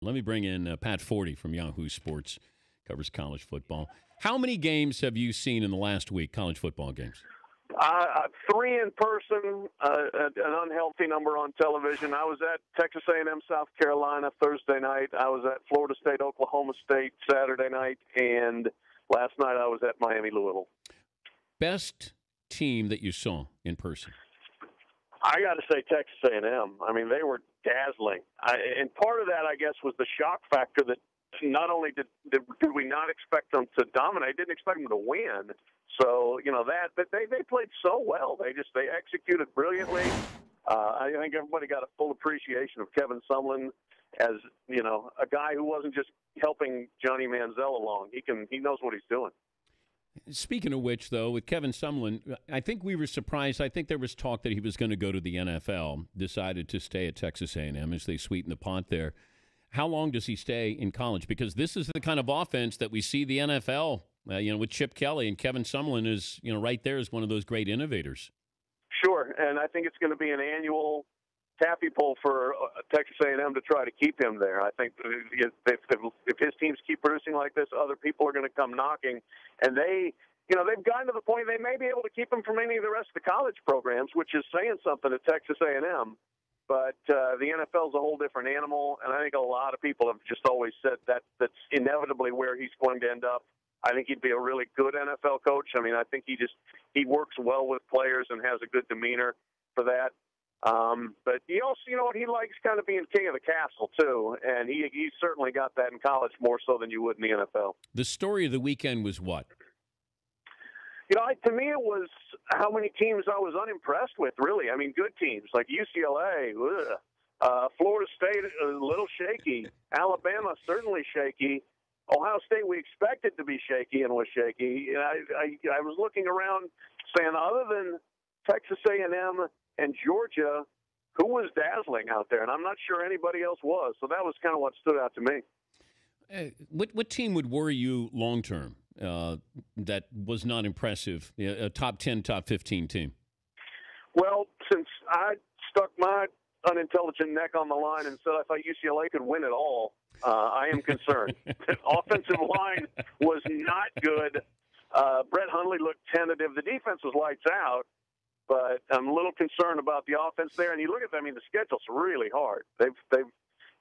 Let me bring in Pat Forde from Yahoo Sports, covers college football. How many games have you seen in the last week, college football games? 3 in person, an unhealthy number on television. I was at Texas A&M South Carolina Thursday night. I was at Florida State Oklahoma State Saturday night, and last night I was at Miami Louisville. Best team that you saw in person? I got to say Texas A&M. I mean, they were dazzling. And part of that, I guess, was the shock factor that not only did we not expect them to dominate, didn't expect them to win. So, but they played so well. They executed brilliantly. I think everybody got a full appreciation of Kevin Sumlin as, a guy who wasn't just helping Johnny Manziel along. He knows what he's doing. Speaking of which, though, with Kevin Sumlin, I think we were surprised. I think there was talk that he was going to go to the NFL, decided to stay at Texas A&M as they sweeten the pot there. How long does he stay in college? Because this is the kind of offense that we see the NFL, with Chip Kelly, and Kevin Sumlin is, right there as one of those great innovators. Sure, and I think it's going to be an annual taffy pull for Texas A&M to try to keep him there. I think if his teams keep producing like this, other people are going to come knocking, and they've gotten to the point they may be able to keep him from any of the rest of the college programs, which is saying something to Texas A&M. But the NFL is a whole different animal, and I think a lot of people have just always said that's inevitably where he's going to end up. I think he'd be a really good NFL coach. I mean, I think he works well with players and has a good demeanor for that. But he also, he likes kind of being king of the castle, too. And he certainly got that in college more so than you would in the NFL. The story of the weekend was what? To me, it was how many teams I was unimpressed with, really. I mean, good teams like UCLA, Florida State, a little shaky. Alabama, certainly shaky. Ohio State, we expected to be shaky and was shaky. And I was looking around saying, other than Texas A&M and Georgia, who was dazzling out there? And I'm not sure anybody else was. So that was kind of what stood out to me. What team would worry you long term that was not impressive? A top 10, top 15 team? Well, since I stuck my unintelligent neck on the line and said I thought UCLA could win it all, I am concerned. The offensive line was not good. Brett Hundley looked tentative. The defense was lights out, but I'm a little concerned about the offense there. And you look at them, I mean, the schedule's really hard. They've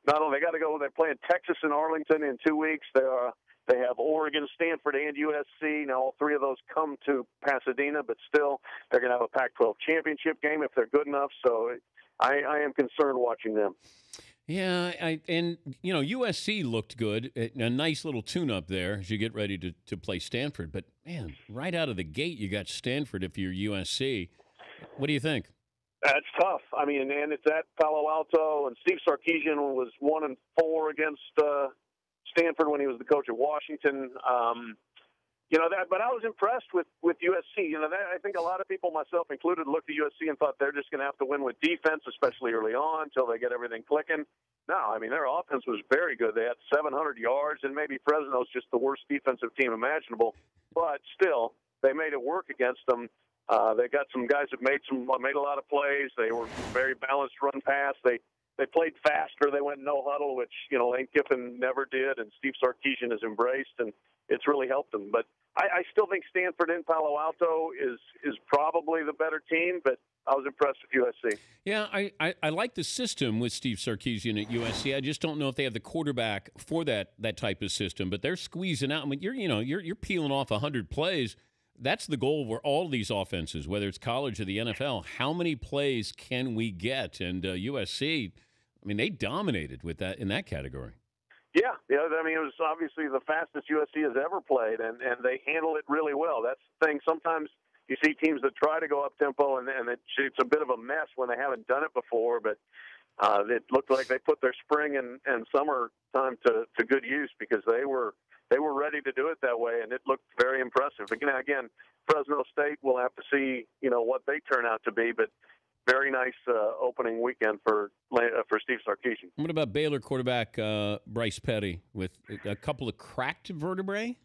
not only got to go, they're playing Texas and Arlington in 2 weeks. They have Oregon, Stanford, and USC. Now, all three of those come to Pasadena, but still, they're going to have a Pac-12 championship game if they're good enough. So I am concerned watching them. Yeah, USC looked good. A nice little tune-up there as you get ready to play Stanford. But, man, right out of the gate, you got Stanford if you're USC. What do you think? That's tough. I mean, and it's at Palo Alto, and Steve Sarkisian was 1-4 against Stanford when he was the coach at Washington. But I was impressed with USC. I think a lot of people, myself included, looked at USC and thought they're just going to have to win with defense, especially early on, until they get everything clicking. No, I mean, their offense was very good. They had 700 yards, and maybe Fresno's just the worst defensive team imaginable. But still, they made it work against them. They got some guys that made a lot of plays. They were very balanced run pass. They played faster. They went no huddle, which Lane Kiffin never did, and Steve Sarkisian has embraced, and it's really helped them. But I still think Stanford in Palo Alto is probably the better team, but I was impressed with USC. Yeah, I like the system with Steve Sarkisian at USC. I just don't know if they have the quarterback for that type of system. But they're squeezing out. I mean, you're peeling off 100 plays. That's the goal for all these offenses, whether it's college or the NFL. How many plays can we get? And USC, I mean, they dominated with that in that category. Yeah. I mean, it was obviously the fastest USC has ever played, and they handle it really well. That's the thing. Sometimes you see teams that try to go up tempo, and it's a bit of a mess when they haven't done it before. But it looked like they put their spring and summer time to good use because they were ready to do it that way, and it looked very impressive. Again, Fresno State, we'll have to see, what they turn out to be, but very nice opening weekend for Steve Sarkisian. What about Baylor quarterback Bryce Petty with a couple of cracked vertebrae?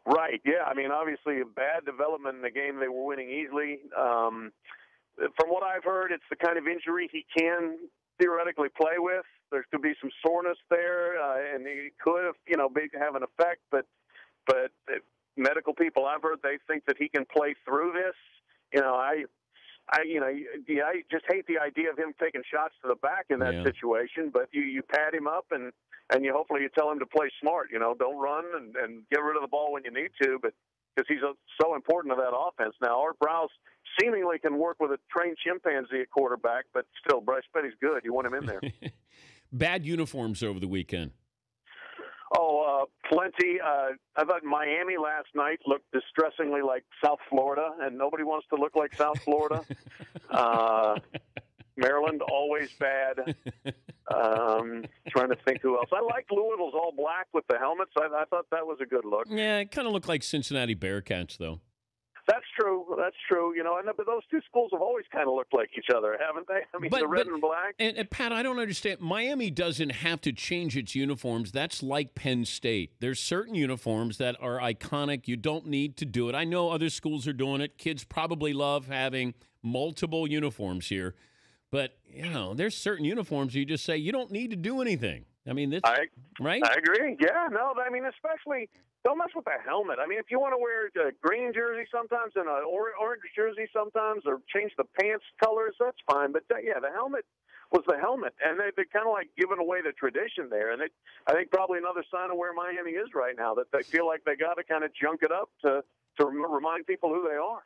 Right, yeah. I mean, obviously a bad development in the game. They were winning easily. From what I've heard, it's the kind of injury he can theoretically play with. There could be some soreness there, and he could have, have an effect. But medical people I've heard, they think that he can play through this. I just hate the idea of him taking shots to the back in that situation. But you pad him up and hopefully you tell him to play smart. Don't run and get rid of the ball when you need to, but because he's so important to that offense. Now, Art Browse seemingly can work with a trained chimpanzee at quarterback, but still, Bryce Petty's good. You want him in there. Bad uniforms over the weekend. Oh, plenty. I thought Miami last night looked distressingly like South Florida, and nobody wants to look like South Florida. Maryland, always bad. Trying to think who else. I liked Louisville's all black with the helmets. I thought that was a good look. Yeah, it kind of looked like Cincinnati Bearcats, though. That's true. But those two schools have always kind of looked like each other, haven't they? I mean, the red and black. And Pat, I don't understand. Miami doesn't have to change its uniforms. That's like Penn State. There's certain uniforms that are iconic. You don't need to do it. I know other schools are doing it. Kids probably love having multiple uniforms here. But, there's certain uniforms you just say you don't need to do anything. I mean, right? I agree. Yeah, no, especially don't mess with the helmet. I mean, if you want to wear a green jersey sometimes and an orange jersey sometimes or change the pants colors, that's fine. But, the helmet was the helmet. And they're kind of like giving away the tradition there. And I think probably another sign of where Miami is right now, that they feel like they got to kind of junk it up to remind people who they are.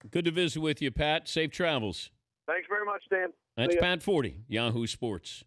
Good to visit with you, Pat. Safe travels. Thanks very much, Dan. That's Pat Forde, Yahoo Sports.